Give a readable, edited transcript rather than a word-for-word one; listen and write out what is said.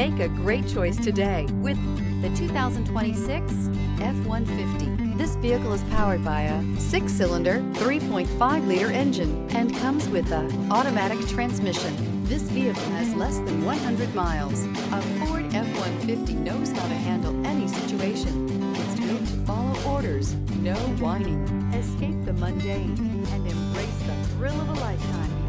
Make a great choice today with the 2026 F-150. This vehicle is powered by a 6-cylinder, 3.5-liter engine and comes with an automatic transmission. This vehicle has less than 100 miles. A Ford F-150 knows how to handle any situation. It's built to follow orders, no whining. Escape the mundane and embrace the thrill of a lifetime